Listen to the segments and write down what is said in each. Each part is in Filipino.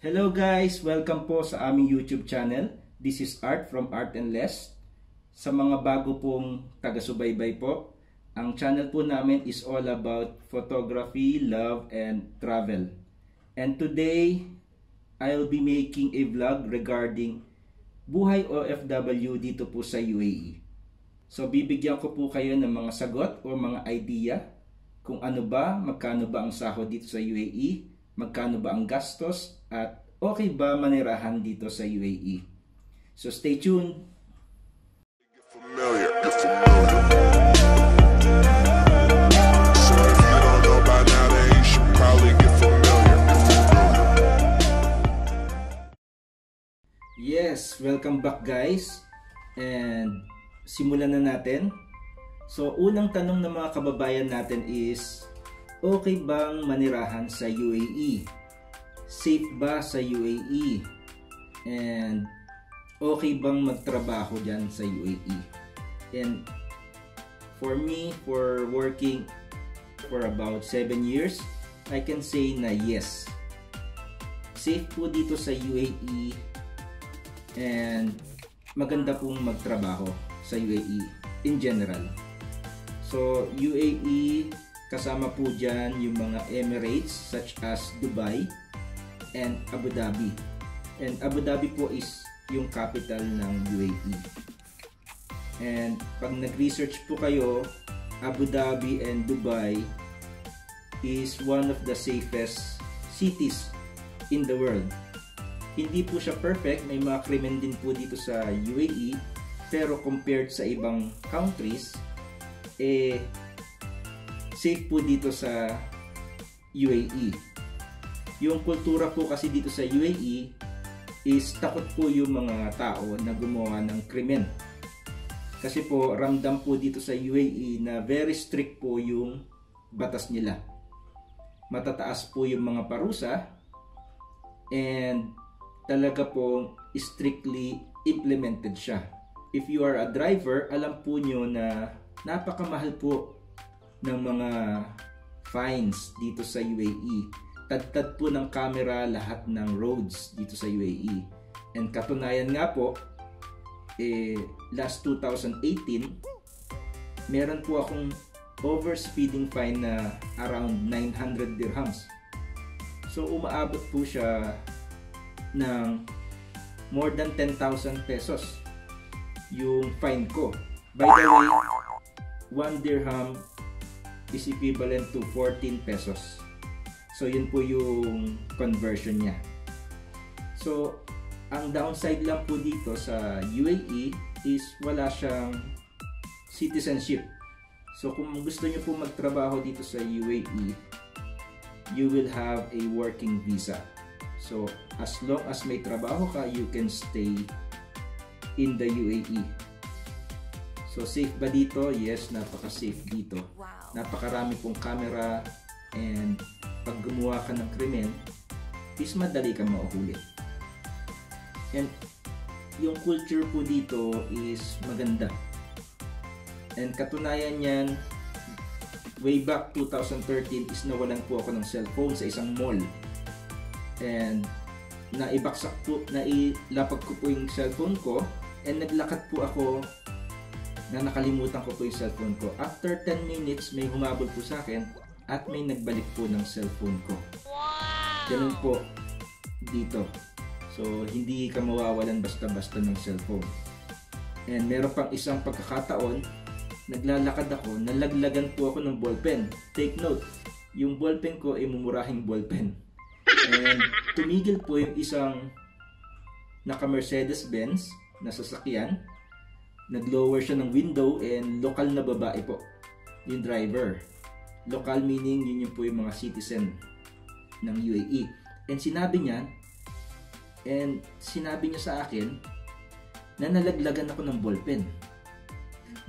Hello guys! Welcome po sa aming YouTube channel. This is Art from Art and Less. Sa mga bago pong taga-subaybay po, ang channel po namin is all about photography, love, and travel. And today, I'll be making a vlog regarding buhay OFW dito po sa UAE. So bibigyan ko po kayo ng mga sagot o mga idea kung ano ba, magkano ba ang sahod dito sa UAE, magkano ba ang gastos, at okay ba manirahan dito sa UAE. So stay tuned! Yes, welcome back guys, and simulan na natin. So unang tanong ng mga kababayan natin is, okay bang manirahan sa UAE? Safe ba sa UAE? And okay bang magtrabaho dyan sa UAE? And for me, for working for about 7 years, I can say na yes. Safe po dito sa UAE and maganda pong magtrabaho sa UAE in general. So UAE, kasama po dyan yung mga Emirates such as Dubai and Abu Dhabi. And Abu Dhabi po is yung capital ng UAE. And pag nag-research po kayo, Abu Dhabi and Dubai is one of the safest cities in the world. Hindi po siya perfect, may mga krimen din po dito sa UAE, pero compared sa ibang countries, safe po dito sa UAE. Yung kultura po kasi dito sa UAE is takot po yung mga tao na gumawa ng krimen. Kasi po ramdam po dito sa UAE na very strict po yung batas nila. Matataas po yung mga parusa and talaga po strictly implemented siya. If you are a driver, alam po nyo na napakamahal po ng mga fines dito sa UAE. Tad-tad po ng camera lahat ng roads dito sa UAE. And katunayan nga po, last 2018, meron po akong overspeeding fine na around 900 dirhams. So umaabot po siya ng more than 10,000 pesos yung fine ko. By the way, 1 dirham is equivalent to 14 pesos. So yun po yung conversion niya. So ang downside lang po dito sa UAE is wala siyang citizenship. So kung gusto niyo po magtrabaho dito sa UAE, you will have a working visa. So as long as may trabaho ka, you can stay in the UAE. So safe ba dito? Yes, napaka-safe dito. Napakarami pong camera, and pag gumawa ka ng krimen, is madali kang mauhuli. And yung culture po dito is maganda. And katunayan yan, way back 2013 is nawalan po ako ng cellphone sa isang mall. And nailapag ko po yung cellphone ko, and naglakad po ako na nakalimutan ko po yung cellphone ko. After 10 minutes, may humabol po sa akin at may nagbalik po ng cellphone ko. Ganun po dito. So hindi ka mawawalan basta-basta ng cellphone. And meron pang isang pagkakataon, naglalakad ako, nalaglagan po ako ng ballpen. Take note, yung ballpen ko ay mumurahing ballpen. And tumigil po yung isang naka Mercedes-Benz na sasakyan. Naglower siya ng window, and lokal na babae po yung driver. Local meaning yun po yung mga citizen ng UAE. And sinabi niya sa akin na nalaglagan ako ng ballpen.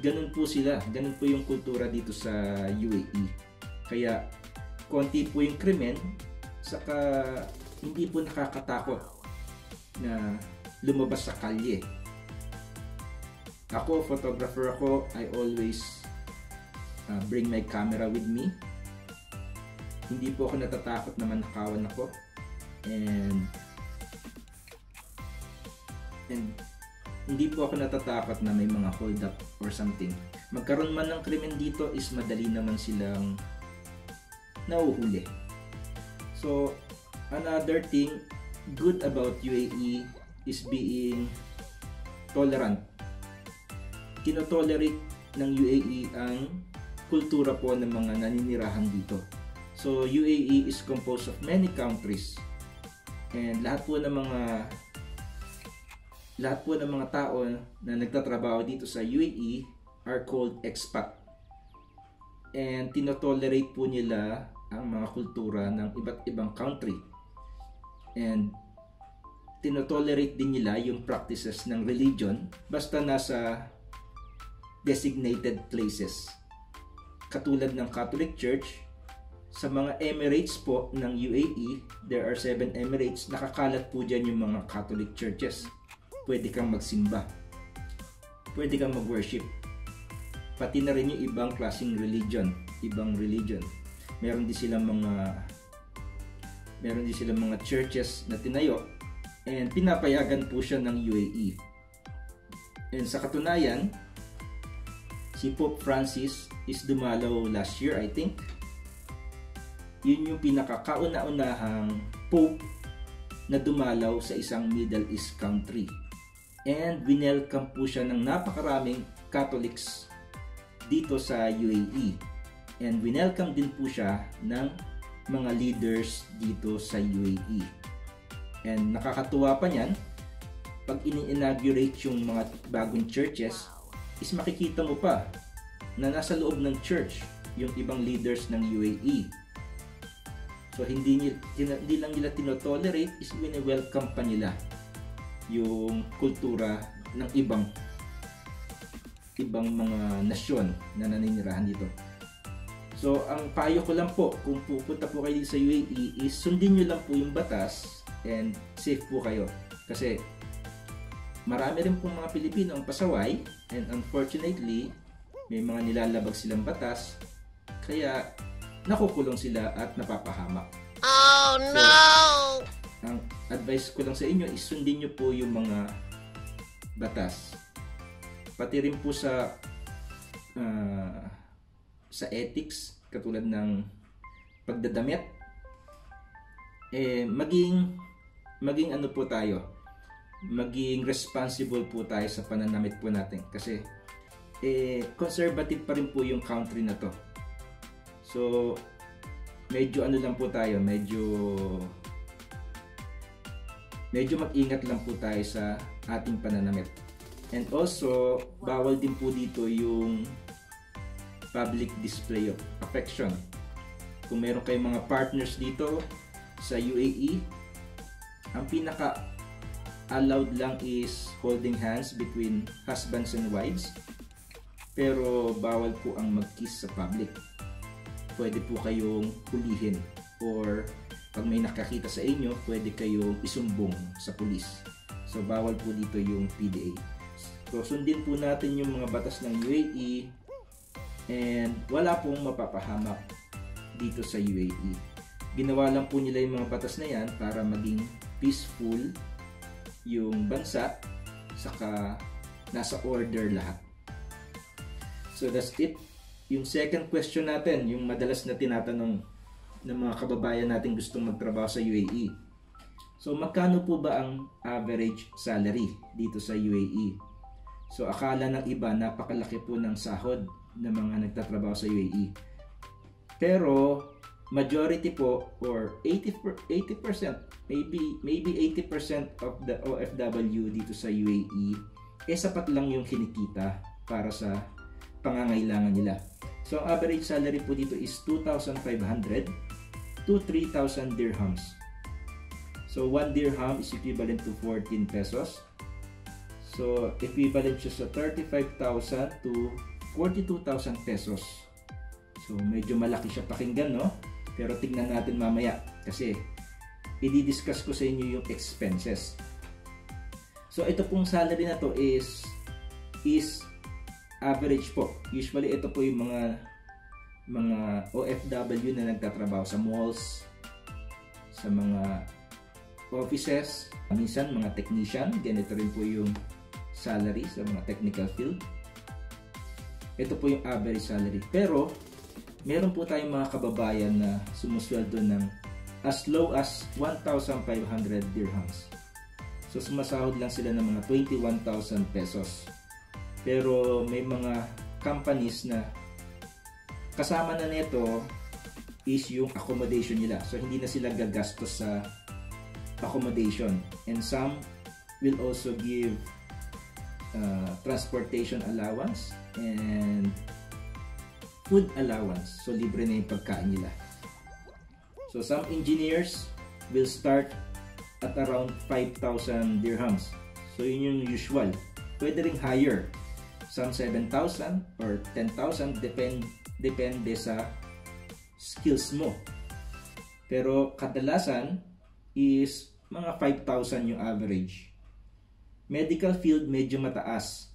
Ganun po sila, ganun po yung kultura dito sa UAE. Kaya konti po yung krimen, saka hindi po nakakatakot na lumabas sa kalye. Ako, photographer ako, I always bring my camera with me. Hindi po ako natatakot na manakawan ako. And And hindi po ako natatakot na may mga hold up or something. Magkaroon man ng krimen dito is madali naman silang nauhuli. So, another thing good about UAE is being tolerant. Tinotolerate ng UAE ang kultura po ng mga naninirahan dito. So, UAE is composed of many countries. And lahat po ng mga tao na nagtatrabaho dito sa UAE are called expat. And tinotolerate po nila ang mga kultura ng iba't ibang country. And tinotolerate din nila yung practices ng religion basta nasa designated places. Katulad ng Catholic Church, sa mga Emirates po ng UAE, there are 7 Emirates, nakakalat po dyan yung mga Catholic churches. Pwede kang magsimba, pwede kang mag-worship, pati na rin yung ibang klaseng religion, meron din silang mga churches na tinayo, and pinapayagan po siya ng UAE. And sa katunayan, si Pope Francis is dumalaw last year, I think. Yun yung pinakakauna-unahang Pope na dumalaw sa isang Middle East country. And winelcome po siya ng napakaraming Catholics dito sa UAE. And winelcome din po siya ng mga leaders dito sa UAE. And nakakatuwa pa niyan, pag ini-inaugurate yung mga bagong churches, is makikita mo pa na nasa loob ng church yung ibang leaders ng UAE. So hindi lang nila tinotolerate, is wini-welcome pa nila yung kultura ng ibang mga nasyon na naninirahan dito. So ang payo ko lang po, kung pupunta po kayo sa UAE, is sundin nyo lang po yung batas and safe po kayo. Kasi marami rin pong mga Pilipino ang pasaway, and unfortunately may mga nilalabag silang batas, kaya nakukulong sila at napapahamak. Oh no! So, ang advice ko lang sa inyo is sundin nyo po yung mga batas. Pati rin po sa ethics, katulad ng pagdadamit, maging ano po tayo, maging responsible po tayo sa pananamit po natin, kasi conservative pa rin po yung country na to. So medyo ano lang po tayo, medyo mag-ingat lang po tayo sa ating pananamit. And also, bawal din po dito yung public display of affection. Kung meron kayong mga partners dito sa UAE, ang pinaka-allowed lang is holding hands between husbands and wives. Pero bawal po ang mag-kiss sa public. Pwede po kayong hulihin, or pag may nakakita sa inyo, pwede kayong isumbong sa pulis. So bawal po dito yung PDA. So sundin po natin yung mga batas ng UAE, and wala pong mapapahamak dito sa UAE. Ginawa lang po nila yung mga batas na yan para maging peaceful yung bansa, saka nasa order lahat. So that's it. Yung second question natin, yung madalas na tinatanong ng mga kababayan natin gustong magtrabaho sa UAE. So magkano po ba ang average salary dito sa UAE? So akala ng iba napakalaki po ng sahod ng mga nagtatrabaho sa UAE. Pero majority po, or 80%, maybe 80% of the OFW dito sa UAE, sapat lang yung kinikita para sa pangangailangan nila. So ang average salary po dito is 2,500 to 3,000 dirhams. So 1 dirham is equivalent to 14 pesos. So equivalent siya sa 35,000 to 42,000 pesos. So medyo malaki siya pakinggan, no? Pero tignan natin mamaya, kasi i-discuss ko sa inyo yung expenses. So ito pong salary na to is average po. Usually ito po yung mga OFW na nagtatrabaho sa malls, sa mga offices, minsan mga technician, ganito rin po yung salary sa mga technical field. Ito po yung average salary. Pero meron po tayong mga kababayan na sumusweldo ng as low as 1,500 dirhams. So sumasahod lang sila ng mga 21,000 pesos. Pero may mga companies na kasama na nito is yung accommodation nila. So hindi na sila gagastos sa accommodation. And some will also give transportation allowance and food allowance. So libre na yung pagkain nila. So some engineers will start at around 5,000 dirhams. So yun yung usual. Pwede ring higher. Some 7,000 or 10,000 depende sa skills mo. Pero kadalasan is mga 5,000 yung average. Medical field medyo mataas.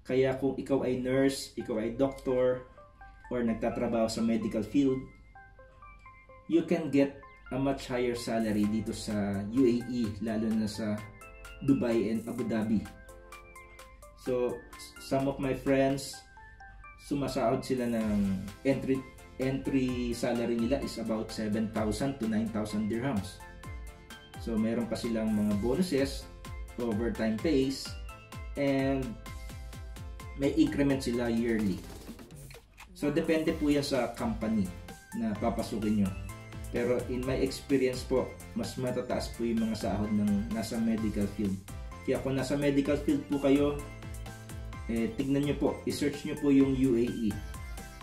Kaya kung ikaw ay nurse, ikaw ay doctor, or nagtatrabaho sa medical field, you can get a much higher salary dito sa UAE, lalo na sa Dubai and Abu Dhabi. So, some of my friends, sumasahod sila ng entry salary nila is about 7,000 to 9,000 dirhams. So, meron pa silang mga bonuses, overtime pays, and may increment sila yearly. So, depende po yan sa company na papasukin nyo. Pero in my experience po, mas matataas po yung mga sahod ng nasa medical field. Kaya kung nasa medical field po kayo, tignan nyo po, i-search nyo po yung UAE.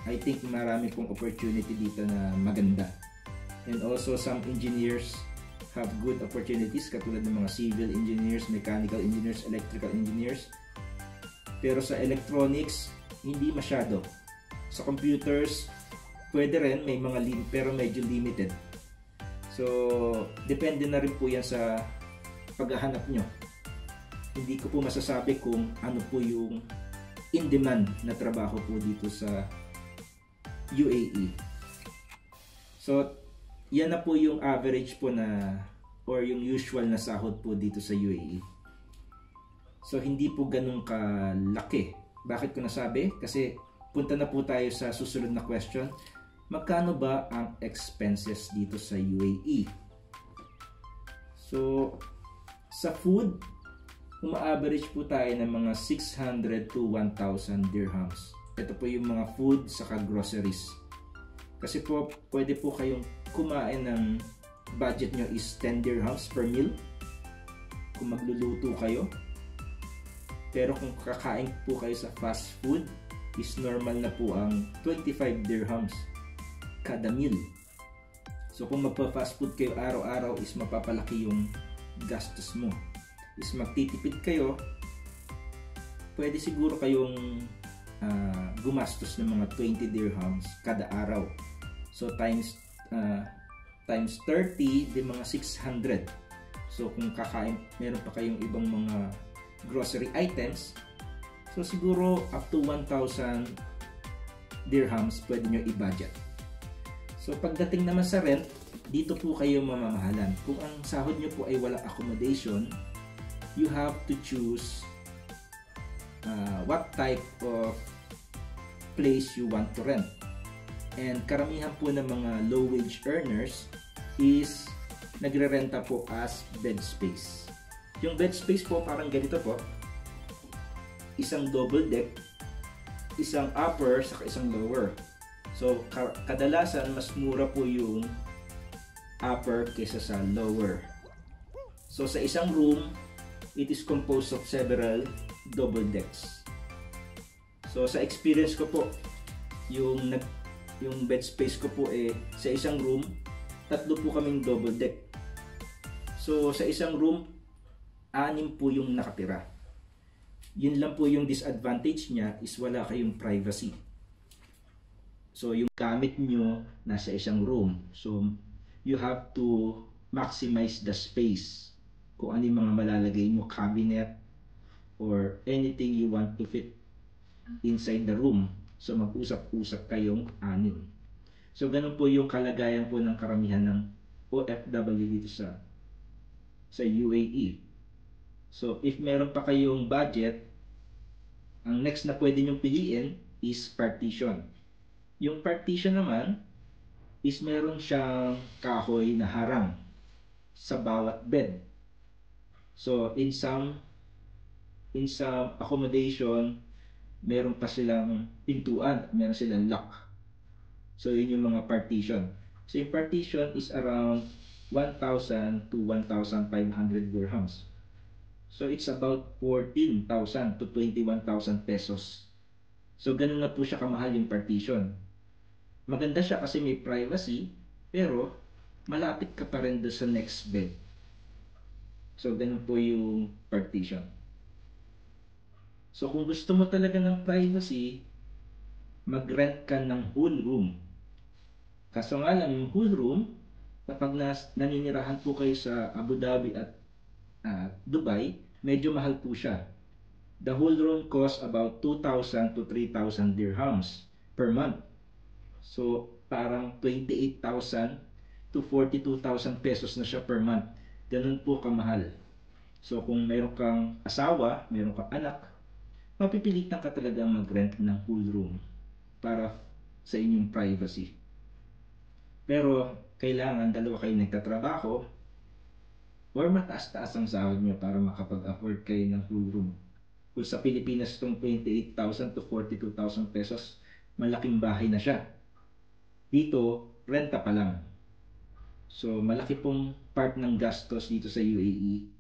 I think marami pong opportunity dito na maganda. And also some engineers have good opportunities katulad ng mga civil engineers, mechanical engineers, electrical engineers. Pero sa electronics, hindi masyado. Sa computers, pwede rin, may mga pero medyo limited. So, depende na rin po yan sa paghahanap nyo. Hindi ko po masasabi kung ano po yung in-demand na trabaho po dito sa UAE. So, yan na po yung average po na or yung usual na sahod po dito sa UAE. So, hindi po ganun kalaki. Bakit ko nasabi? Kasi punta na po tayo sa susunod na question. Magkano ba ang expenses dito sa UAE? So, sa food, uma-average po tayo ng mga 600 to 1,000 dirhams. Ito po yung mga food saka groceries. Kasi po, pwede po kayong kumain ng budget nyo is 10 dirhams per meal kung magluluto kayo. Pero kung kakain po kayo sa fast food, is normal na po ang 25 dirhams kada meal. So kung magpa-fast food kayo araw-araw is mapapalaki yung gastos mo. Is magtitipid kayo, pwede siguro kayong gumastos ng mga 20 dirhams kada araw. So times 30, di mga 600. So kung kakain, meron pa kayong ibang mga grocery items, so siguro up to 1,000 dirhams pwede nyo i-budget. So pagdating naman sa rent, dito po kayo mamamahalan. Kung ang sahod nyo po ay walang accommodation, you have to choose what type of place you want to rent. And karamihan po ng mga low wage earners is nagre-renta po as bed space. Yung bed space po parang ganito po. Isang double deck, isang upper, saka isang lower. So, kadalasan mas mura po yung upper kaysa sa lower. So, sa isang room, it is composed of several double decks. So, sa experience ko po, yung bed space ko po sa isang room, 3 po kaming double deck. So, sa isang room, 6 po yung nakatira. Yun lang po yung disadvantage niya is wala kayong privacy. So, yung gamit nyo nasa isang room. So, you have to maximize the space. Kung ano yung mga malalagay nyo, cabinet, or anything you want to fit inside the room. So, mag-usap-usap kayong 6. So, ganun po yung kalagayan po ng karamihan ng OFW dito sa sa UAE. So if meron pa kayong budget, ang next na pwede nyong piliin is partition. Yung partition naman is meron siyang kahoy na harang sa bawat bed. So in some accommodation, meron pa silang pintuan, meron silang lock. So yun yung mga partition. So yung partition is around 1,000 to 1,500 dirhams. So it's about 14,000 to 21,000 pesos. So ganun na po siya kamahal yung partition. Maganda siya kasi may privacy, pero malapit ka pa rin doon sa next bed. So ganun po yung partition. So kung gusto mo talaga ng privacy, mag-rent ka ng whole room. Kaso nga lang, yung whole room, kapag naninirahan po kayo sa Abu Dhabi at Dubai, medyo mahal po siya. The whole room costs about 2,000 to 3,000 dirhams per month. So parang 28,000 to 42,000 pesos na siya per month. Ganun po kamahal. So kung meron kang asawa, meron kang anak, mapipilitan ka talaga mag-rent ng full room para sa inyong privacy. Pero kailangan dalawa kayo nagtatrabaho or mataas-taas ang sahod nyo para makapag-afford kayo ng full room. Kung sa Pilipinas itong 28,000 to 42,000 pesos, malaking bahay na siya. Dito, renta pa lang. So malaki pong part ng gastos dito sa UAE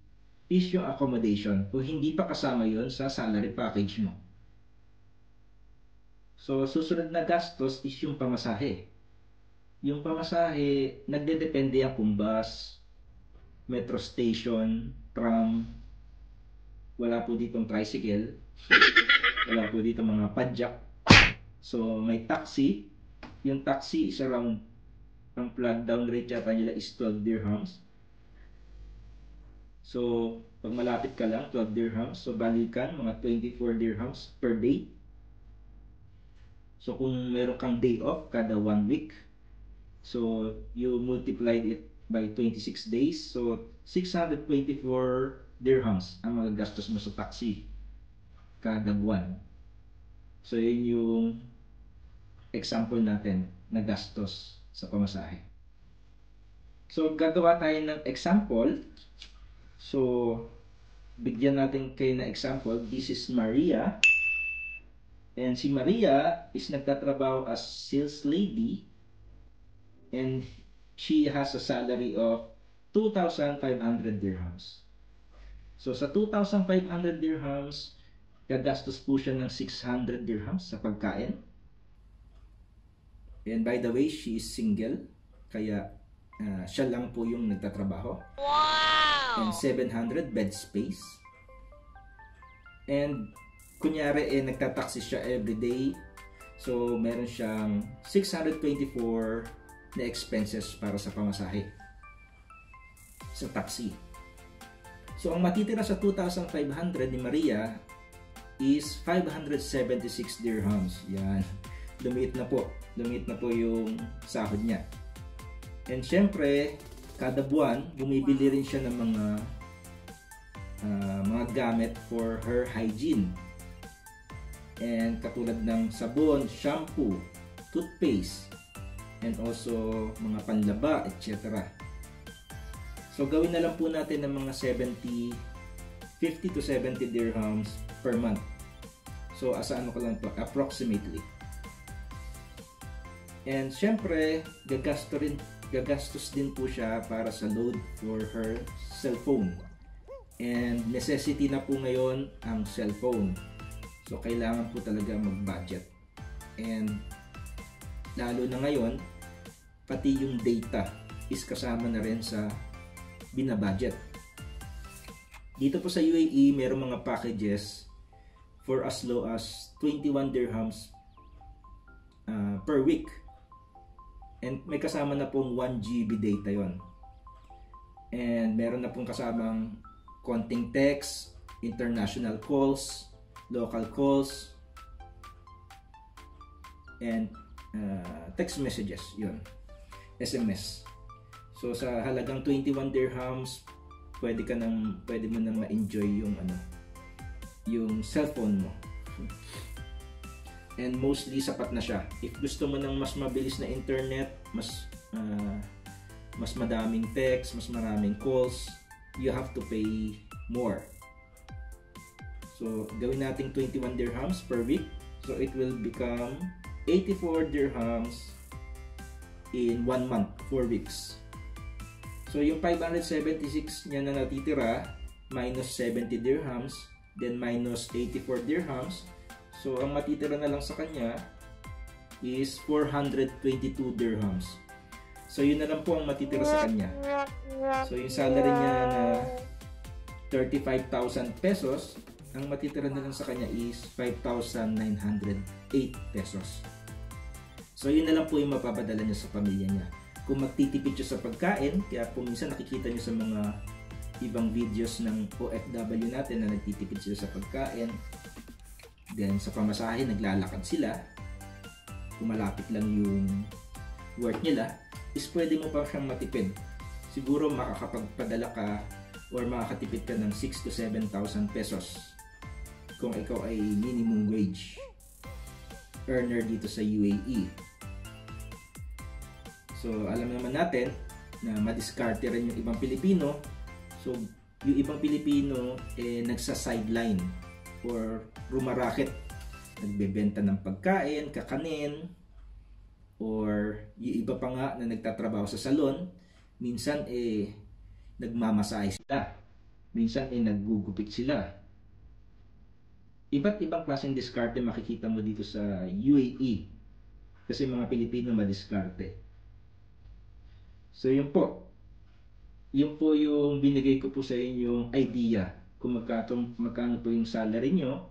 is yung accommodation o hindi pa kasama yon sa salary package mo. So susunod na gastos is yung pamasahe. Yung pamasahe, nagdedepende yan kung bus, metro station, tram, wala po ditong tricycle, wala po ditong mga padjak. So may taxi, yung taxi is around, ang flag down rate yata nila is 12 dirhams. So, pag malapit ka lang, 12 dirhams. So, balikan, mga 24 dirhams per day. So, kung meron kang day off kada 1 week, so, you multiplied it by 26 days. So, 624 dirhams ang magagastos mo sa taxi kada buwan. So, yun yung example natin na gastos sa pamasahe. So, gagawa tayo ng example. So, bigyan natin kayo na example. This is Maria. And si Maria is nagtatrabaho as sales lady. And she has a salary of 2,500 dirhams. So, sa 2,500 dirhams, gagastos po siya ng 600 dirhams sa pagkain. And by the way, she is single. Kaya, siya lang po yung nagtatrabaho. Wow! And 700 bed space. And kunyari nagtataxi siya everyday. So meron siyang 624 na expenses para sa pamasahe sa taxi. So ang matitira sa 2,500 ni Maria is 576 dirhams. Yan. Lumiit na po. Lumiit na po yung sahod niya. And syempre, kada buwan, bumibili rin siya ng mga gamit for her hygiene. And katulad ng sabon, shampoo, toothpaste, and also mga panlaba, etc. So gawin na lang po natin ng mga 50 to 70 dirhams per month. So asa ano ko lang to, approximately. And syempre, gagastos din po siya para sa load for her cellphone. And necessity na po ngayon ang cellphone. So kailangan po talaga mag-budget. And lalo na ngayon, pati yung data is kasama na rin sa binabudget. Dito po sa UAE, mayroong mga packages for as low as 21 dirhams per week. And may kasama na pong 1 GB data yon. And meron na pong kasamang konting text, international calls, local calls, and text messages, yun, SMS. So sa halagang 21 dirhams pwede mo nang ma-enjoy yung cellphone mo. And mostly sapat na siya. If gusto mo ng mas mabilis na internet, mas madaming text, mas maraming calls, you have to pay more. So gawin nating 21 dirhams per week. So it will become 84 dirhams in 1 month, 4 weeks. So yung 576 niya na natitira, minus 70 dirhams, then minus 84 dirhams. So ang matitira na lang sa kanya is 422 dirhams. So yun na lang po ang matitira sa kanya. So yung salary niya na 35,000 pesos, ang matitira na lang sa kanya is 5,908 pesos. So yun na lang po yung mapapadala niya sa pamilya niya. Kung magtitipid siya sa pagkain, kaya po minsan nakikita niyo sa mga ibang videos ng OFW natin na nagtitipid sila sa pagkain. Then sa pamasahe, naglalakad sila. Kung malapit lang yung work nila, is pwede mo pa siyang matipid. Siguro makakapagpadala ka or makakatipid ka ng 6,000 to 7,000 pesos kung ikaw ay minimum wage earner dito sa UAE. So alam naman natin na madiskarte rin yung ibang Pilipino. So yung ibang Pilipino nagsa-sideline or rumaraket, nagbebenta ng pagkain, kakanin, or yung iba pa nga na nagtatrabaho sa salon, minsan nagmamasahe sila, minsan naggugupit sila. Iba't ibang klaseng diskarte makikita mo dito sa UAE kasi mga Pilipino madiskarte. So yun po yung binigay ko po sa inyong idea kung magkano po yung salary nyo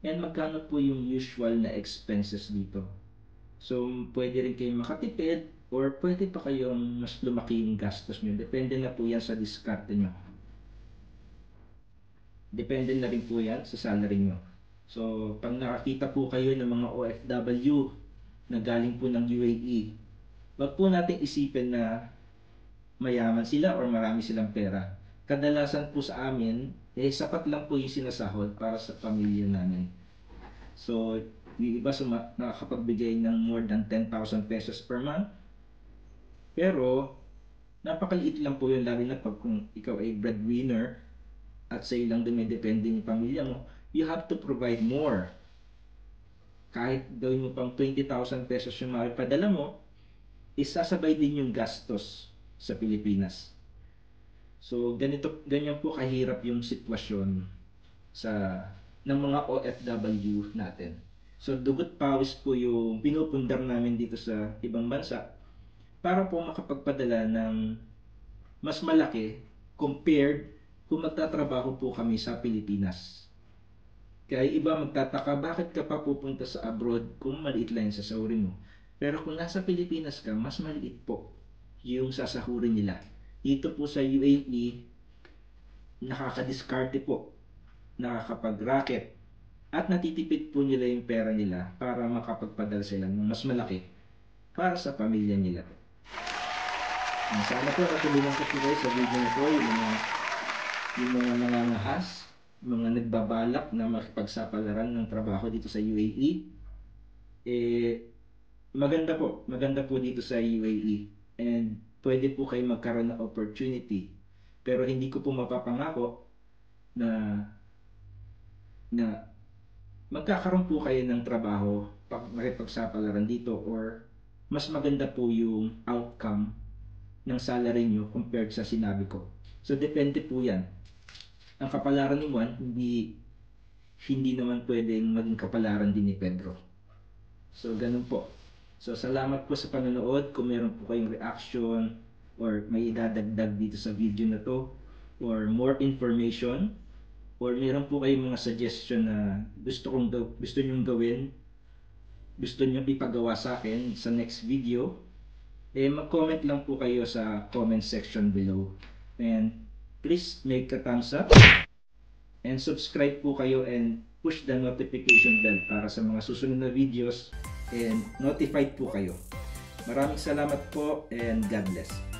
and magkano po yung usual na expenses dito. So pwede rin kayong makatipid or pwede pa kayong mas lumaki yung gastos nyo. Depende na po yan sa diskarte nyo. Depende na rin po yan sa salary nyo. So pag nakakita po kayo ng mga OFW na galing po ng UAE, wag po natin isipin na mayaman sila or marami silang pera. Kadalasan po sa amin, sapat lang po yung sinasahod para sa pamilya namin. So, yung iba nakakapagbigay ng more than 10,000 pesos per month. Pero, napakaliit lang po yun, lalo na pag kung ikaw ay breadwinner at sa ilang dumidepende yung pamilya mo, you have to provide more. Kahit gawin mo pang 20,000 pesos yung makipadala mo, isasabay din yung gastos sa Pilipinas. So ganyan po kahirap yung sitwasyon ng mga OFW natin. So dugot pawis po yung pinupundar namin dito sa ibang bansa para po makapagpadala ng mas malaki compared kung magtatrabaho po kami sa Pilipinas. Kaya iba magtataka, bakit ka pa pupunta sa abroad kung maliit lang yung sasahurin mo? Pero kung nasa Pilipinas ka, mas maliit po yung sasahurin nila. Dito po sa UAE, nakakadiskarte po, nakakapag-racket, at natitipid po nila yung pera nila para makapagpadala sila ng mas malaki para sa pamilya nila. Sana po natulungan ko kayo sa video na po yung mga nangangahas, mga nagbabalak na makipagsapalaran ng trabaho dito sa UAE. Maganda po dito sa UAE. And pwede po kayo magkaroon ng opportunity. Pero hindi ko po mapapangako na magkakaroon po kayo ng trabaho pag makipagsapalaran dito or mas maganda po yung outcome ng salary nyo compared sa sinabi ko. So depende po yan. Ang kapalaran ni Juan, hindi naman pwedeng maging kapalaran din ni Pedro. So ganun po. So salamat po sa panonood. Kung meron po kayong reaction or may idadagdag dito sa video na to or more information or meron po kayong mga suggestion na gusto nyong gawin, gusto nyong ipagawa sa akin sa next video, mag-comment lang po kayo sa comment section below. And please make a thumbs up and subscribe po kayo and push the notification bell para sa mga susunod na videos and notified po kayo. Maraming salamat po and God bless.